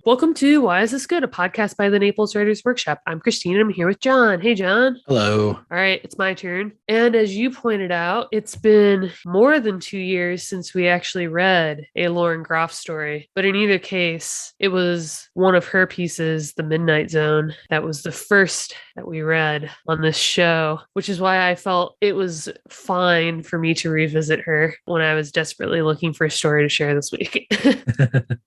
Welcome to Why Is This Good? A podcast by the Naples Writers Workshop. I'm Christine. I'm here with John. Hey, John. Hello. All right, it's my turn. And as you pointed out, it's been more than 2 years since we actually read a Lauren Groff story. But in either case, it was one of her pieces, The Midnight Zone, that was the first that we read on this show, which is why I felt it was fine for me to revisit her when I was desperately looking for a story to share this week.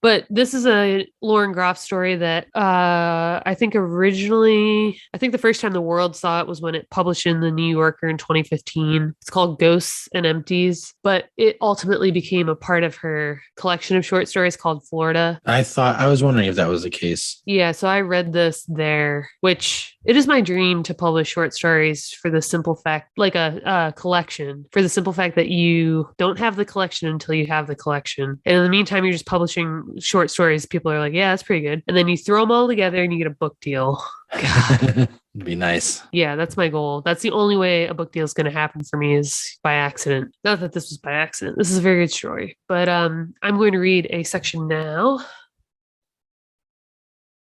But this is a Lauren Groff story that I think the first time the world saw it was when it published in the New Yorker in 2015. It's called Ghosts and Empties, but it ultimately became a part of her collection of short stories called Florida. I was wondering if that was the case. Yeah, so I read this there, which it is my dream to publish short stories for the simple fact, like a collection, for the simple fact that you don't have the collection until you have the collection. And in the meantime, you're just publishing short stories. People are like, yeah, that's pretty good. And then you throw them all together and you get a book deal. God. It'd be nice. Yeah, that's my goal. That's the only way a book deal is going to happen for me is by accident. Not that this was by accident. This is a very good story. But I'm going to read a section now.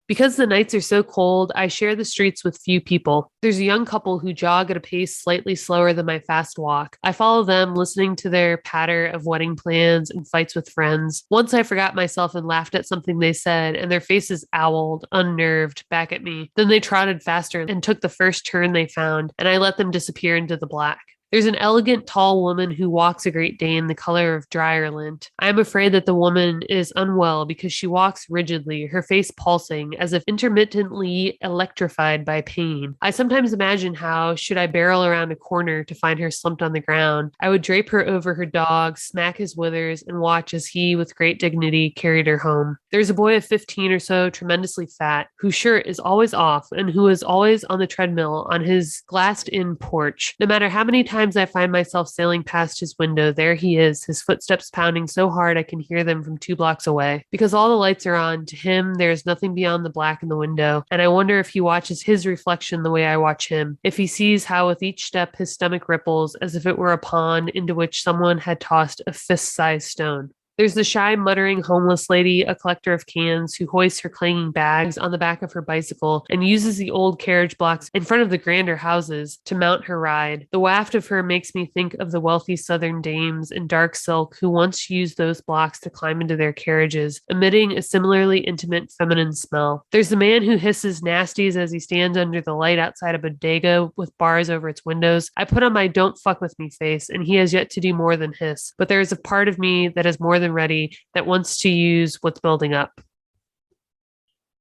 Because the nights are so cold, I share the streets with few people. There's a young couple who jog at a pace slightly slower than my fast walk. I follow them, listening to their patter of wedding plans and fights with friends. Once I forgot myself and laughed at something they said, and their faces owled, unnerved, back at me. Then they trotted faster and took the first turn they found, and I let them disappear into the black. There's an elegant, tall woman who walks a Great Dane the color of dryer lint. I am afraid that the woman is unwell because she walks rigidly, her face pulsing, as if intermittently electrified by pain. I sometimes imagine how, should I barrel around a corner to find her slumped on the ground, I would drape her over her dog, smack his withers, and watch as he, with great dignity, carried her home. There's a boy of 15 or so, tremendously fat, whose shirt is always off and who is always on the treadmill on his glassed-in porch. No matter how many times I find myself sailing past his window, there he is, his footsteps pounding so hard I can hear them from 2 blocks away. Because all the lights are on, to him there is nothing beyond the black in the window, and I wonder if he watches his reflection the way I watch him, if he sees how with each step his stomach ripples as if it were a pond into which someone had tossed a fist-sized stone. There's the shy, muttering homeless lady, a collector of cans, who hoists her clanging bags on the back of her bicycle and uses the old carriage blocks in front of the grander houses to mount her ride. The waft of her makes me think of the wealthy southern dames in dark silk who once used those blocks to climb into their carriages, emitting a similarly intimate feminine smell. There's the man who hisses nasties as he stands under the light outside a bodega with bars over its windows. I put on my don't fuck with me face, and he has yet to do more than hiss, but there is a part of me that is more than ready, that wants to use what's building up.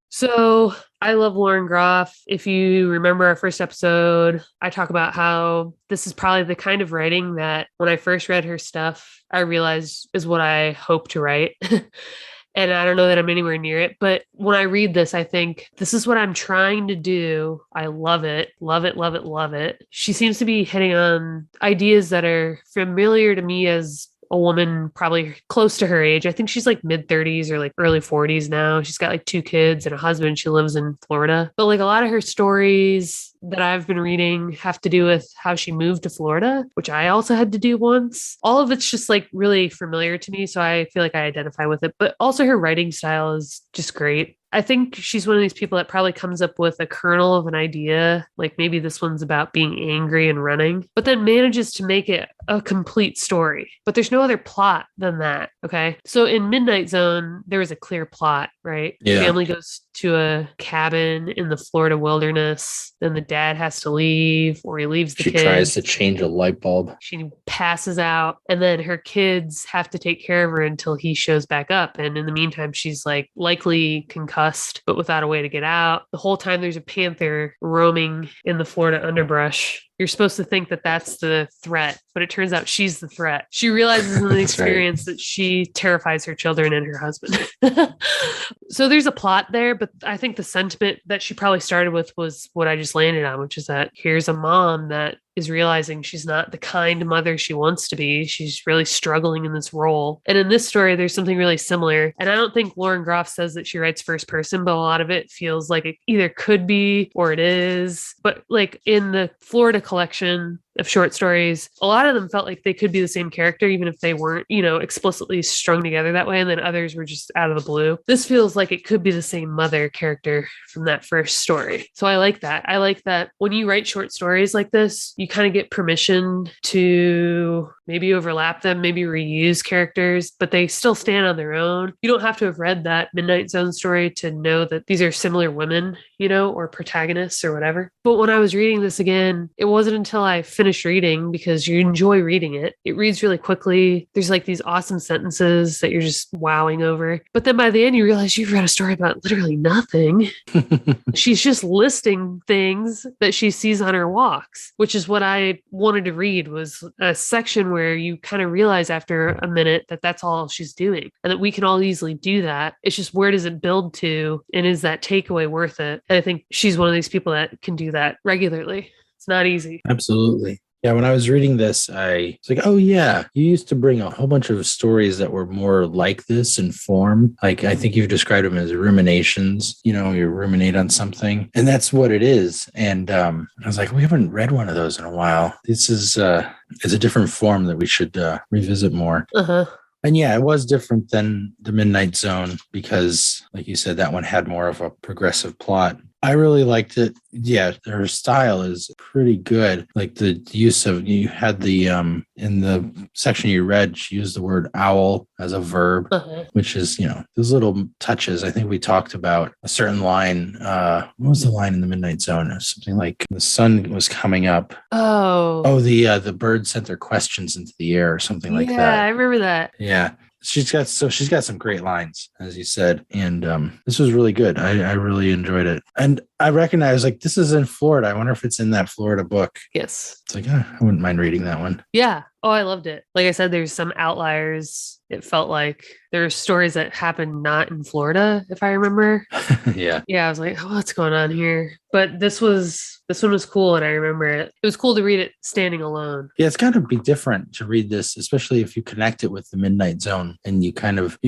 So I love Lauren Groff. If you remember our first episode, I talk about how this is probably the kind of writing that when I first read her stuff, I realized is what I hope to write. And I don't know that I'm anywhere near it, but when I read this, I think this is what I'm trying to do. I love it, love it, love it, love it. She seems to be hitting on ideas that are familiar to me as a woman probably close to her age. I think she's like mid 30s or like early 40s now. She's got like 2 kids and a husband. She lives in Florida. But like a lot of her stories that I've been reading have to do with how she moved to Florida, which I also had to do once. All of it's just like really familiar to me. So I feel like I identify with it. But also her writing style is just great. I think she's one of these people that probably comes up with a kernel of an idea, like maybe this one's about being angry and running, but then manages to make it a complete story. But there's no other plot than that. Okay. So in Midnight Zone, there was a clear plot, right? Yeah. The family goes to a cabin in the Florida wilderness. Then the dad has to leave, or he leaves the kids. She tries to change a light bulb. She passes out, and then her kids have to take care of her until he shows back up. And in the meantime, she's like likely concussed, but without a way to get out. The whole time there's a panther roaming in the Florida underbrush. You're supposed to think that that's the threat, but it turns out she's the threat. She realizes in the experience that she terrifies her children and her husband. So there's a plot there, but I think the sentiment that she probably started with was what I just landed on, which is that here's a mom that is realizing she's not the kind mother she wants to be. She's really struggling in this role. And in this story, there's something really similar. And I don't think Lauren Groff says that she writes first person, but a lot of it feels like it either could be or it is. But like in the Florida collection, of short stories, a lot of them felt like they could be the same character, even if they weren't, explicitly strung together that way. And then others were just out of the blue. This feels like it could be the same mother character from that first story. So I like that. I like that when you write short stories like this, you kind of get permission to maybe overlap them, maybe reuse characters, but they still stand on their own. You don't have to have read that Midnight Zone story to know that these are similar women, or protagonists or whatever. But when I was reading this again, it wasn't until I finished reading, because you enjoy reading it. It reads really quickly. There's like these awesome sentences that you're just wowing over. But then by the end, you realize you've read a story about literally nothing. She's just listing things that she sees on her walks, which is what I wanted to read, was a section where you kind of realize after a minute that that's all she's doing and that we can all easily do that. It's just, where does it build to? And is that takeaway worth it? And I think she's one of these people that can do that regularly. It's not easy. Absolutely. Yeah, when I was reading this, I was like, oh, yeah, you used to bring a whole bunch of stories that were more like this in form. Like, I think you've described them as ruminations. You ruminate on something, and that's what it is. And I was like, we haven't read one of those in a while. This is a different form that we should revisit more. Uh-huh. And yeah, it was different than the Midnight Zone because, like you said, that one had more of a progressive plot. I really liked it. Yeah, her style is pretty good. Like the use of, you had the, in the section you read, she used the word owl as a verb, which is, those little touches. I think we talked about a certain line. What was the line in the Midnight Zone? It was something like the sun was coming up. Oh, the birds sent their questions into the air or something like that. Yeah, I remember that. Yeah. She's got some great lines, as you said. And this was really good. I really enjoyed it. And I recognize, like, this is in Florida. I wonder if it's in that Florida book. Yes. It's like, I wouldn't mind reading that one. Yeah. Oh, I loved it. Like I said, there's some outliers. It felt like there are stories that happened not in Florida, if I remember. Yeah. Yeah, I was like, oh, what's going on here? But this one was cool, and I remember it. It was cool to read it standing alone. Yeah, it's got to be different to read this, especially if you connect it with the Midnight Zone and you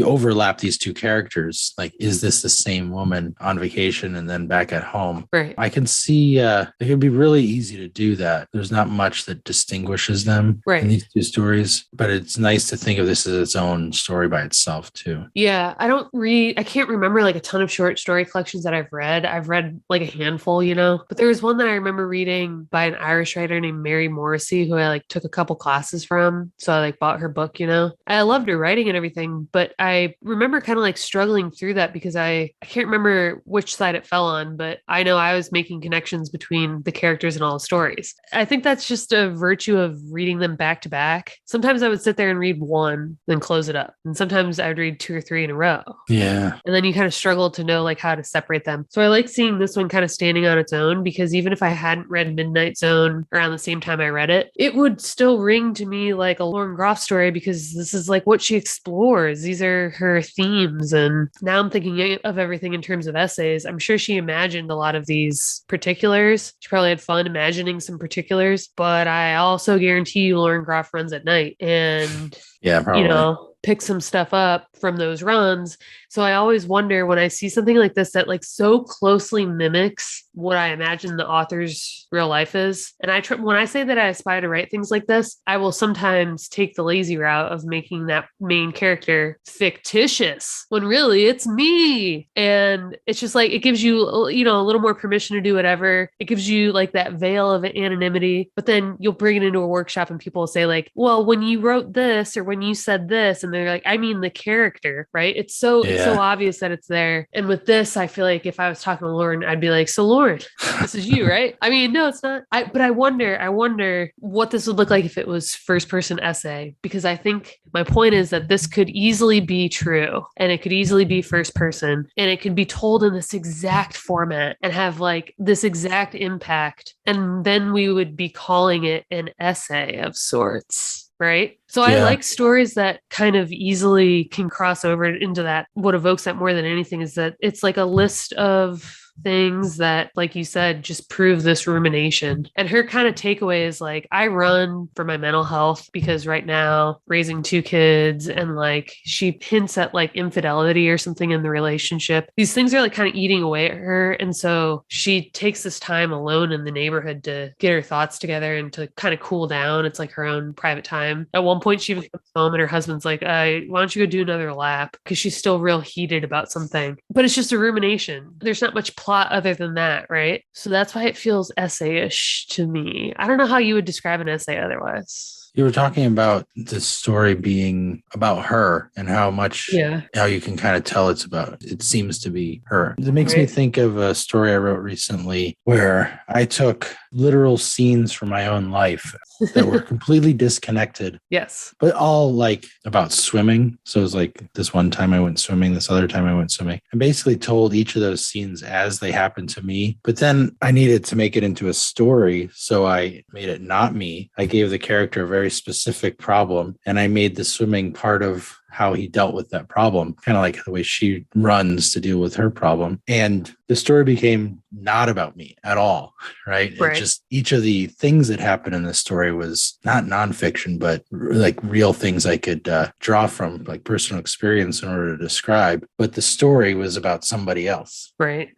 overlap these two characters. Like, is this the same woman on vacation and then back at home? Right. I can see it could be really easy to do that. There's not much that distinguishes them in these two stories, but it's nice to think of this as its own story by itself too. Yeah, I can't remember like a ton of short story collections that I've read. I've read like a handful, but there was one that I remember reading by an Irish writer named Mary Morrissey, who I like took a couple classes from. So I like bought her book, I loved her writing and everything, but I remember kind of like struggling through that because I can't remember which side it fell on, but I know I was making connections between the characters and all the stories. I think that's just a virtue of reading them back to back. Sometimes I would sit there and read one, then close it up. And sometimes I would read 2 or 3 in a row. Yeah. And then you kind of struggle to know like how to separate them. So I like seeing this one kind of standing on its own, because even if I hadn't read Midnight Zone around the same time I read it, it would still ring to me like a Lauren Groff story, because this is like what she explores. These are her themes. And now I'm thinking of everything in terms of essays. I'm sure she imagined a lot of these particulars. She probably had fun imagining some particulars, but I also guarantee you Lauren Groff runs at night, and yeah, probably. Pick some stuff up from those runs. So I always wonder when I see something like this that like so closely mimics what I imagine the author's real life is. And when I say that I aspire to write things like this, I will sometimes take the lazy route of making that main character fictitious when really it's me. And it's just like, it gives you, a little more permission to do whatever. It gives you like that veil of anonymity, but then you'll bring it into a workshop and people will say like, well, when you wrote this or when you said this, and they're like, I mean, the character, right? It's so obvious that it's there. And with this, I feel like if I was talking to Lauren, I'd be like, so Lauren, this is you, right? I mean, no, it's not. But I wonder what this would look like if it was first person essay, because I think my point is that this could easily be true, and it could easily be first person, and it could be told in this exact format and have like this exact impact. And then we would be calling it an essay of sorts. Right. So I like stories that kind of easily can cross over into that. What evokes that more than anything is that it's like a list of things that, like you said, just prove this rumination. And her kind of takeaway is like, I run for my mental health because right now, raising two kids and like she hints at like infidelity or something in the relationship. These things are like kind of eating away at her. And so she takes this time alone in the neighborhood to get her thoughts together and to kind of cool down. It's like her own private time. At one point, she comes home and her husband's like, why don't you go do another lap? Because she's still real heated about something. But it's just a rumination. There's not much plot other than that, right? So that's why it feels essay-ish to me. I don't know how you would describe an essay otherwise. You were talking about the story being about her and how you can kind of tell it seems to be her. It makes me think of a story I wrote recently where I took literal scenes from my own life that were completely disconnected. Yes. But all like about swimming. So it was like this one time I went swimming, this other time I went swimming. I basically told each of those scenes as they happened to me. But then I needed to make it into a story. So I made it not me. I gave the character a very specific problem and I made the swimming part of how he dealt with that problem, kind of like the way she runs to deal with her problem. And the story became not about me at all, right? It just each of the things that happened in this story was not nonfiction, but like real things I could draw from like personal experience in order to describe. But the story was about somebody else. Right.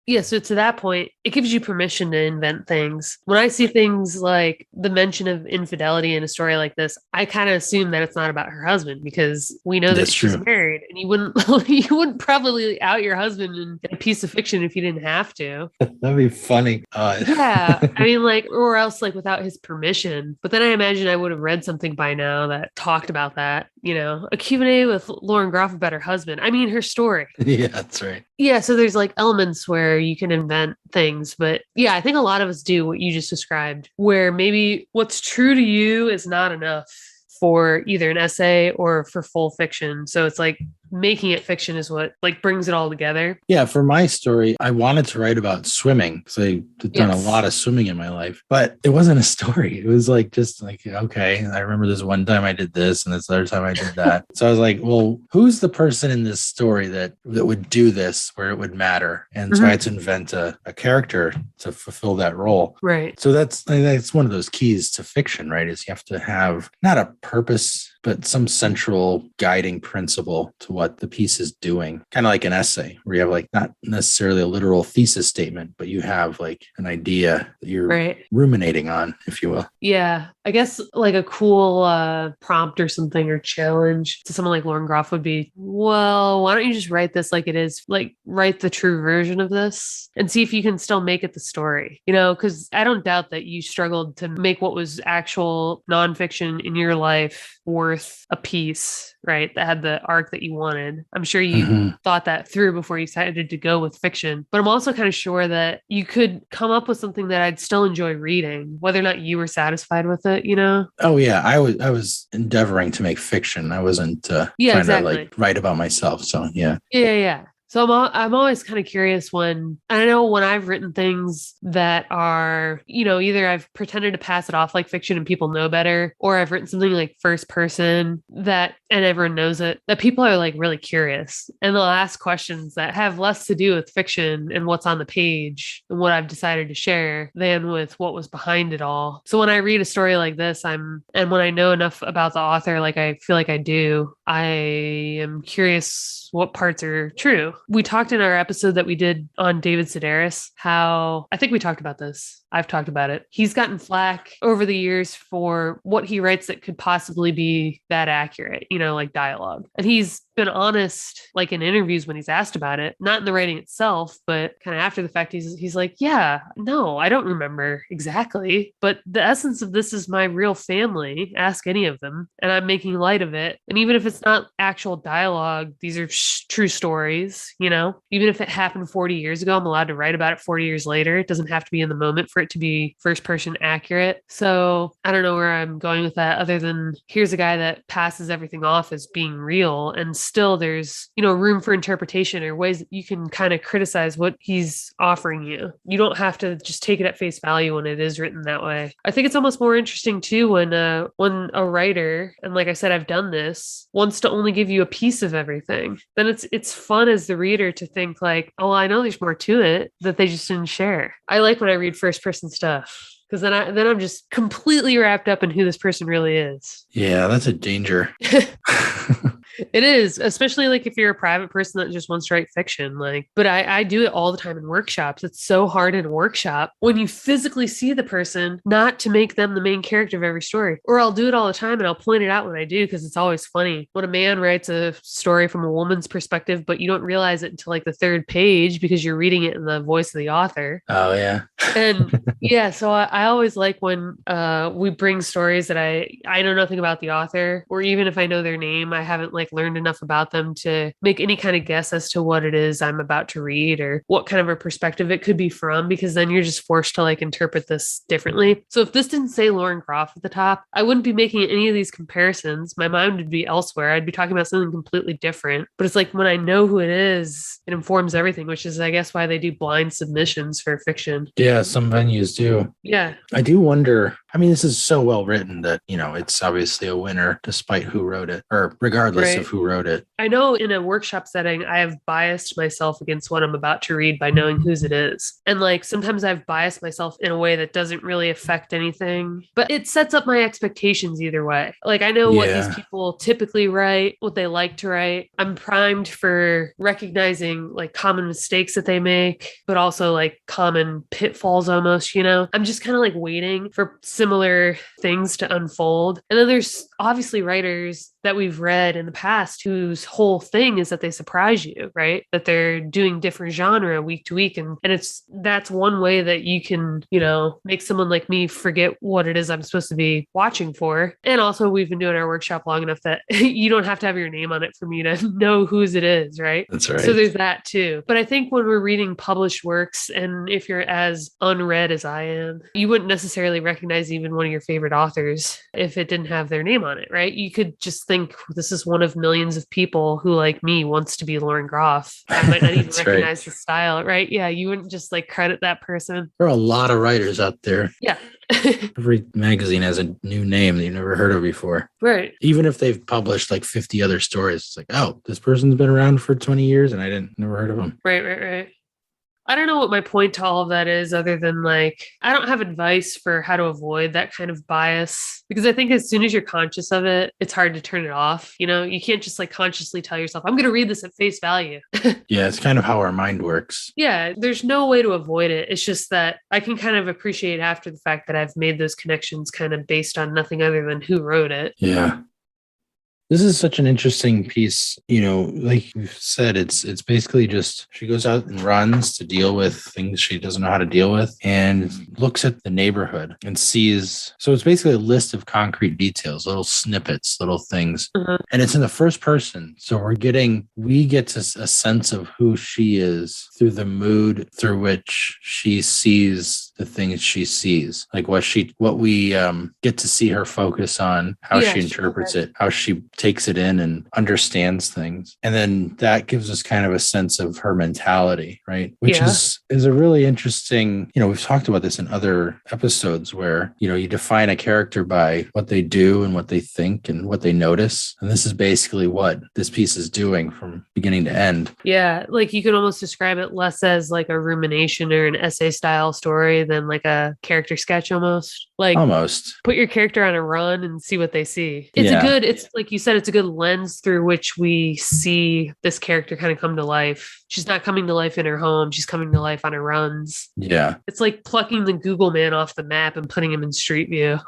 Yeah, so to that point, it gives you permission to invent things. When I see things like the mention of infidelity in a story like this, I kind of assume that it's not about her husband because we know that she's married, and you wouldn't probably out your husband in a piece of fiction if you didn't have to. That'd be funny. Yeah, I mean, like, or else like without his permission. But then I imagine I would have read something by now that talked about that. You know, a Q&A with Lauren Groff about her husband. I mean, her story. Yeah, that's right. Yeah, so there's like elements where you can invent things, but yeah, I think a lot of us do what you just described, where maybe what's true to you is not enough for either an essay or for full fiction. So it's like making it fiction is what like brings it all together. Yeah, for my story, I wanted to write about swimming because I've done a lot of swimming in my life, but it wasn't a story. It was like just like, okay, I remember this one time I did this and this other time I did that. So I was like, well, who's the person in this story that would do this where it would matter? And so I had to invent a character to fulfill that role. Right. So that's one of those keys to fiction, right? Is you have to have not a purpose, but some central guiding principle to what the piece is doing. Kind of like an essay where you have like not necessarily a literal thesis statement, but you have like an idea that you're ruminating on, if you will. Yeah. I guess like a cool prompt or something or challenge to someone like Lauren Groff would be, well, why don't you just write this like it is, like write the true version of this and see if you can still make it the story, you know, because I don't doubt that you struggled to make what was actual nonfiction in your life worth a piece, right? That had the arc that you wanted. I'm sure you thought that through before you decided to go with fiction, but I'm also kind of sure that you could come up with something that I'd still enjoy reading, whether or not you were satisfied with it, you know? Oh yeah. I was endeavoring to make fiction. I wasn't trying to like write about myself. So yeah. Yeah. So I'm always kind of curious when I've written things that are, you know, either I've pretended to pass it off like fiction and people know better, or I've written something like first person and everyone knows it, that people are like really curious and they'll ask questions that have less to do with fiction and what's on the page and what I've decided to share than with what was behind it all. So when I read a story like this, and when I know enough about the author, like I feel like I do, I am curious what parts are true. We talked in our episode that we did on David Sedaris, how I think we talked about this. I've talked about it. He's gotten flack over the years for what he writes that could possibly be that accurate, you know, like dialogue. And he's been honest, like in interviews when he's asked about it, not in the writing itself, but kind of after the fact, he's like, yeah, no, I don't remember exactly, but the essence of this is my real family. Ask any of them. And I'm making light of it. And even if it's not actual dialogue, these are true stories, you know, even if it happened 40 years ago, I'm allowed to write about it 40 years later. It doesn't have to be in the moment for it to be first person accurate. So I don't know where I'm going with that other than here's a guy that passes everything off as being real. And still there's, you know, room for interpretation or ways that you can kind of criticize what he's offering you. You don't have to just take it at face value when it is written that way. I think it's almost more interesting too when a writer, and like I said, I've done this, wants to only give you a piece of everything. Then it's fun as the reader to think like, oh, I know there's more to it that they just didn't share. I like when I read first person stuff because then I'm just completely wrapped up in who this person really is. Yeah, that's a danger. It is, especially like if you're a private person that just wants to write fiction. Like, but I do it all the time in workshops. It's so hard in a workshop when you physically see the person, not to make them the main character of every story. Or I'll do it all the time and I'll point it out when I do because it's always funny when a man writes a story from a woman's perspective, but you don't realize it until like the third page because you're reading it in the voice of the author. Oh yeah. And yeah, so I always like when we bring stories that I know nothing about the author, or even if I know their name, I haven't like learned enough about them to make any kind of guess as to what it is I'm about to read or what kind of a perspective it could be from, because then you're just forced to like interpret this differently. So if this didn't say Lauren Groff at the top, I wouldn't be making any of these comparisons. My mind would be elsewhere. I'd be talking about something completely different. But it's like when I know who it is, it informs everything, which is, I guess, why they do blind submissions for fiction. Yeah, some venues do. Yeah. I do wonder. I mean, this is so well written that, it's obviously a winner despite who wrote it, or regardless of who wrote it. I know in a workshop setting, I have biased myself against what I'm about to read by knowing whose it is. And like sometimes I've biased myself in a way that doesn't really affect anything, but it sets up my expectations either way. Like I know what these people typically write, what they like to write. I'm primed for recognizing like common mistakes that they make, but also like common pitfalls almost, I'm just kind of like waiting for similar things to unfold. And then there's obviously writers that we've read in the past whose whole thing is that they surprise you, right? That they're doing different genre week to week. And that's one way that you can, make someone like me forget what it is I'm supposed to be watching for. And also we've been doing our workshop long enough that you don't have to have your name on it for me to know whose it is, right? That's right. So there's that too. But I think when we're reading published works, and if you're as unread as I am, you wouldn't necessarily recognize even one of your favorite authors if it didn't have their name on it, right? You could just think this is one of millions of people who, like me, wants to be Lauren Groff. I might not even recognize the style, right? Yeah, you wouldn't just like credit that person. There are a lot of writers out there. Yeah. Every magazine has a new name that you've never heard of before. Right. Even if they've published like 50 other stories, it's like, oh, this person's been around for 20 years and I never heard of them. Right. I don't know what my point to all of that is, other than like, I don't have advice for how to avoid that kind of bias, because I think as soon as you're conscious of it, it's hard to turn it off. You can't just like consciously tell yourself, I'm going to read this at face value. Yeah, it's kind of how our mind works. Yeah, there's no way to avoid it. It's just that I can kind of appreciate after the fact that I've made those connections kind of based on nothing other than who wrote it. Yeah. This is such an interesting piece, like you said, it's basically just she goes out and runs to deal with things she doesn't know how to deal with and looks at the neighborhood and sees. So it's basically a list of concrete details, little snippets, little things. Mm-hmm. And it's in the first person. So we get to a sense of who she is through the mood through which she sees the things she sees, like what we get to see her focus on, how she interprets it, how she takes it in and understands things. And then that gives us kind of a sense of her mentality, right? Which is a really interesting, we've talked about this in other episodes where, you define a character by what they do and what they think and what they notice. And this is basically what this piece is doing from beginning to end. Yeah. Like you can almost describe it less as like a rumination or an essay style story than like a character sketch almost. Like almost put your character on a run and see what they see. It's like you said, it's a good lens through which we see this character kind of come to life. She's not coming to life in her home. She's coming to life on her runs. Yeah. It's like plucking the Google man off the map and putting him in Street View.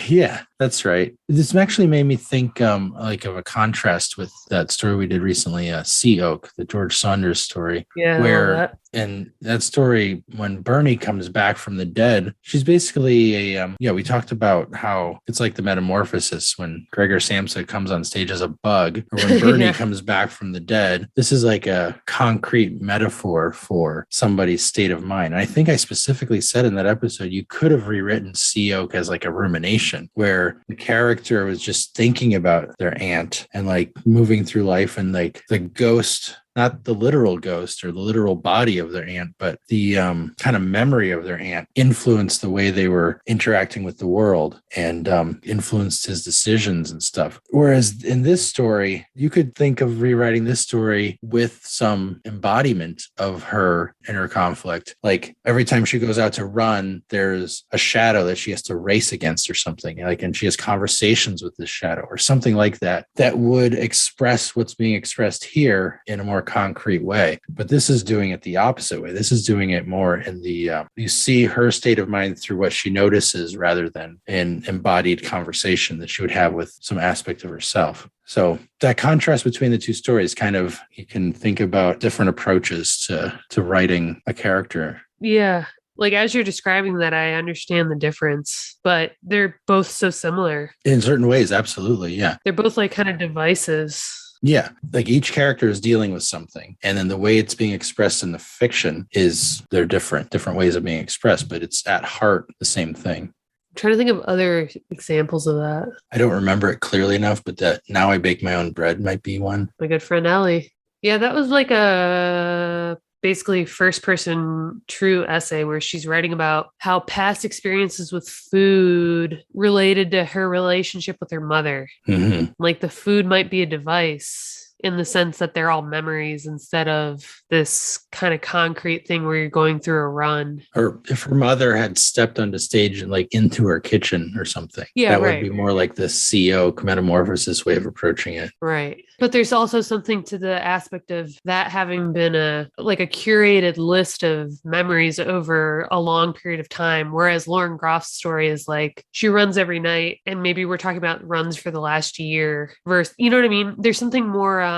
Yeah, that's right. This actually made me think like of a contrast with that story we did recently, Sea Oak, the George Saunders story. Yeah. Where in that story, when Bernie comes back from the dead, she's basically we talked about how it's like the metamorphosis when Gregor Samsa comes on stage as a bug, or when Bernie comes back from the dead. This is like a concrete metaphor for somebody's state of mind. And I think I specifically said in that episode, you could have rewritten Sea Oak as like a rumination, where the character was just thinking about their aunt and like moving through life, and like the ghost, not the literal ghost or the literal body of their aunt, but the kind of memory of their aunt influenced the way they were interacting with the world and influenced his decisions and stuff. Whereas in this story, you could think of rewriting this story with some embodiment of her inner conflict. Like every time she goes out to run, there's a shadow that she has to race against or something. Like, and she has conversations with this shadow or something like that, that would express what's being expressed here in a more concrete way. But this is doing it the opposite way. This is doing it more in the, you see her state of mind through what she notices rather than an embodied conversation that she would have with some aspect of herself. So that contrast between the two stories, kind of, you can think about different approaches to writing a character. Yeah. Like as you're describing that, I understand the difference, but they're both so similar. In certain ways, absolutely. Yeah. They're both like kind of devices. Yeah. Like each character is dealing with something. And then the way it's being expressed in the fiction is they're different ways of being expressed, but it's at heart the same thing. I'm trying to think of other examples of that. I don't remember it clearly enough, but that Now I Bake My Own Bread might be one. My good friend Ellie. Yeah, that was like a basically first person true essay where she's writing about how past experiences with food related to her relationship with her mother. Mm-hmm. Like the food might be a device in the sense that they're all memories instead of this kind of concrete thing where you're going through a run. Or if her mother had stepped onto stage and like into her kitchen or something, that would be more like the CEO metamorphosis way of approaching it. Right. But there's also something to the aspect of that having been a curated list of memories over a long period of time. Whereas Lauren Groff's story is like she runs every night, and maybe we're talking about runs for the last year versus, you know what I mean? There's something more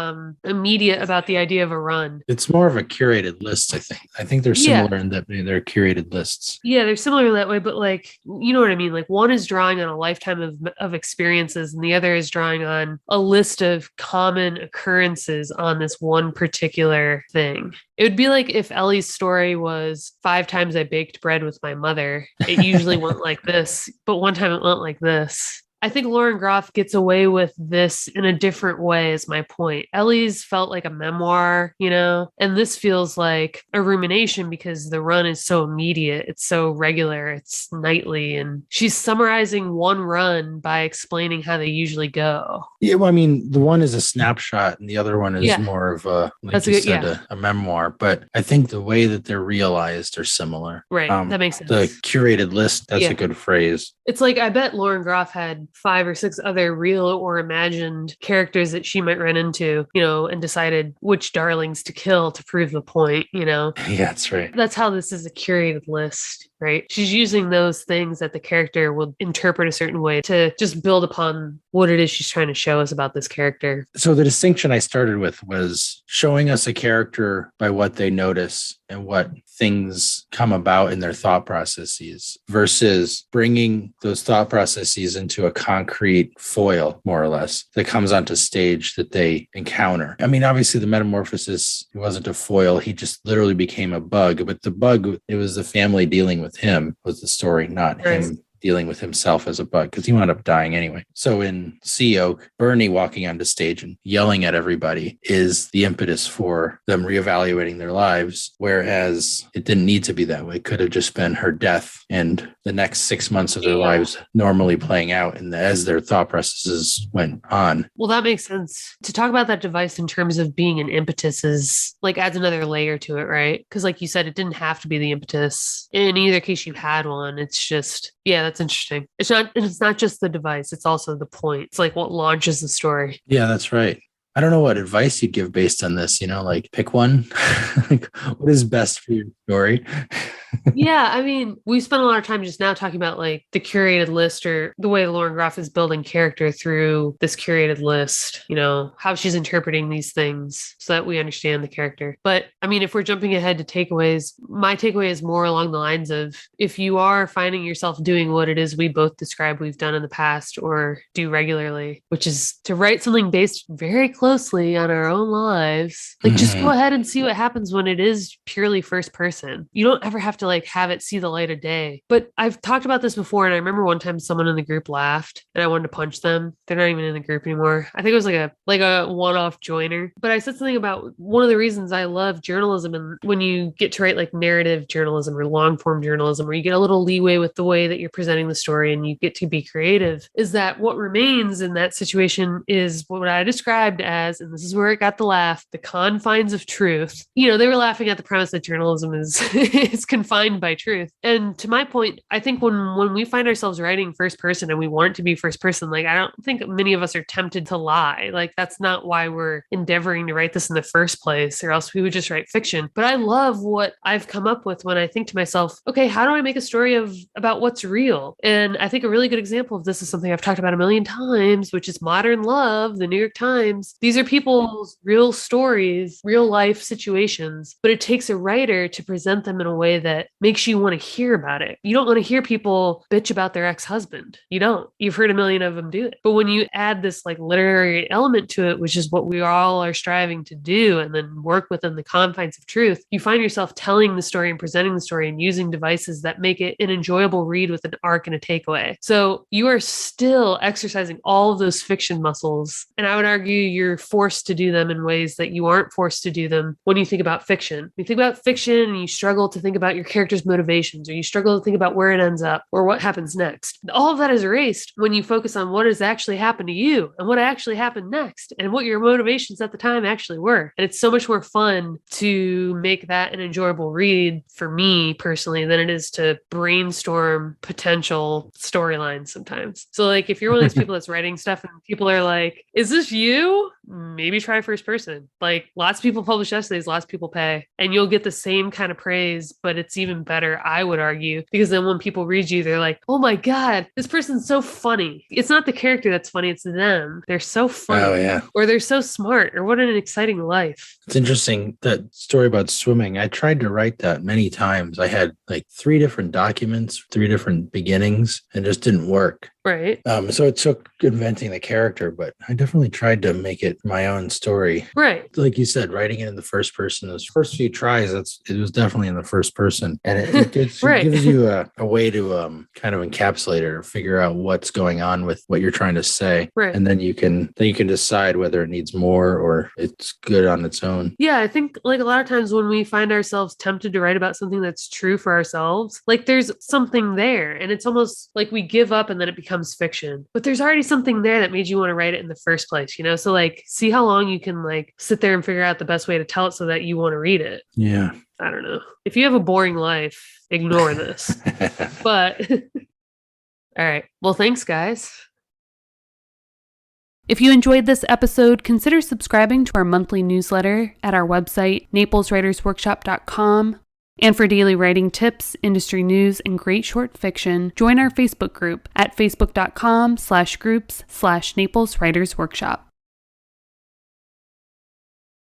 immediate about the idea of a run. It's more of a curated list, I think. I think they're similar in that they're curated lists. Yeah, they're similar in that way, but like, you know what I mean? Like one is drawing on a lifetime of experiences, and the other is drawing on a list of common occurrences on this one particular thing. It would be like if Ellie's story was 5 times I baked bread with my mother. It usually went like this, but one time it went like this. I think Lauren Groff gets away with this in a different way, is my point. Ellie's felt like a memoir, you know, and this feels like a rumination because the run is so immediate. It's so regular. It's nightly. And she's summarizing one run by explaining how they usually go. Yeah, well, I mean, the one is a snapshot and the other one is more of a, like you said, a memoir. But I think the way that they're realized are similar. Right. That makes sense. The curated list, that's a good phrase. It's like, I bet Lauren Groff had 5 or 6 other real or imagined characters that she might run into, you know, and decided which darlings to kill to prove the point, you know? Yeah, that's right. That's how this is a curated list, right? She's using those things that the character will interpret a certain way to just build upon what it is she's trying to show us about this character. So the distinction I started with was showing us a character by what they notice and what things come about in their thought processes versus bringing those thought processes into a concrete foil, more or less, that comes onto stage that they encounter. I mean, obviously the metamorphosis wasn't a foil. He just literally became a bug, but the bug, it was the family dealing with him was the story, not him dealing with himself as a bug, because he wound up dying anyway. So in Sea Oak, Bernie walking onto stage and yelling at everybody is the impetus for them reevaluating their lives, whereas it didn't need to be that way. It could have just been her death and the next 6 months of their lives normally playing out and as their thought processes went on. Well, that makes sense. To talk about that device in terms of being an impetus is like adds another layer to it, right? Because like you said, it didn't have to be the impetus. In either case, you had one. It's just, that's interesting. It's not just the device. It's also the point. It's like what launches the story. Yeah, that's right. I don't know what advice you'd give based on this, you know, like pick one. Like what is best for your story? Yeah, I mean, we spent a lot of time just now talking about like the curated list or the way Lauren Groff is building character through this curated list, you know, how she's interpreting these things so that we understand the character. But I mean, if we're jumping ahead to takeaways, my takeaway is more along the lines of if you are finding yourself doing what it is we both describe we've done in the past or do regularly, which is to write something based very closely on our own lives, like just go ahead and see what happens when it is purely first person. You don't ever have to to like have it see the light of day. But I've talked about this before, and I remember one time someone in the group laughed and I wanted to punch them. They're not even in the group anymore. I think it was like a one-off joiner. But I said something about one of the reasons I love journalism, and when you get to write like narrative journalism or long form journalism, where you get a little leeway with the way that you're presenting the story and you get to be creative, is that what remains in that situation is what I described as, and this is where it got the laugh, the confines of truth. They were laughing at the premise that journalism is is confined by truth. And to my point, I think when we find ourselves writing first person and we want it to be first person, like I don't think many of us are tempted to lie. Like that's not why we're endeavoring to write this in the first place, or else we would just write fiction. But I love what I've come up with when I think to myself, okay, how do I make a story about what's real? And I think a really good example of this is something I've talked about a million times, which is Modern Love, the New York Times. These are people's real stories, real life situations, but it takes a writer to present them in a way that makes you want to hear about it. You don't want to hear people bitch about their ex-husband. You don't. You've heard a million of them do it. But when you add this like literary element to it, which is what we all are striving to do, and then work within the confines of truth, you find yourself telling the story and presenting the story and using devices that make it an enjoyable read with an arc and a takeaway. So you are still exercising all of those fiction muscles. And I would argue you're forced to do them in ways that you aren't forced to do them when you think about fiction. When you think about fiction and you struggle to think about your character's motivations, or you struggle to think about where it ends up or what happens next. All of that is erased when you focus on what has actually happened to you and what actually happened next and what your motivations at the time actually were. And it's so much more fun to make that an enjoyable read for me personally than it is to brainstorm potential storylines sometimes. So like if you're one of those people that's writing stuff and people are like, is this you? Maybe try first person. Like lots of people publish essays, lots of people pay, and you'll get the same kind of praise, but it's even better, I would argue, because then when people read you, they're like, oh my God, this person's so funny. It's not the character that's funny, it's them. They're so funny. Oh, yeah. Or they're so smart, or what an exciting life. It's interesting, that story about swimming. I tried to write that many times. I had like 3 different documents, 3 different beginnings, and it just didn't work. Right. So it took inventing the character, but I definitely tried to make it my own story. Right. Like you said, writing it in the first person, those first few tries, it was definitely in the first person. And it gives you a way to kind of encapsulate it or figure out what's going on with what you're trying to say. Right. And then you can decide whether it needs more or it's good on its own. Yeah, I think like a lot of times when we find ourselves tempted to write about something that's true for ourselves, like there's something there and it's almost like we give up and then it becomes fiction, but there's already something there that made you want to write it in the first place, So like, see how long you can like sit there and figure out the best way to tell it so that you want to read it. Yeah. I don't know. If you have a boring life, ignore this. But all right. Well, thanks, guys. If you enjoyed this episode, consider subscribing to our monthly newsletter at our website, napleswritersworkshop.com. And for daily writing tips, industry news, and great short fiction, join our Facebook group at facebook.com/groups/Naples Writers Workshop.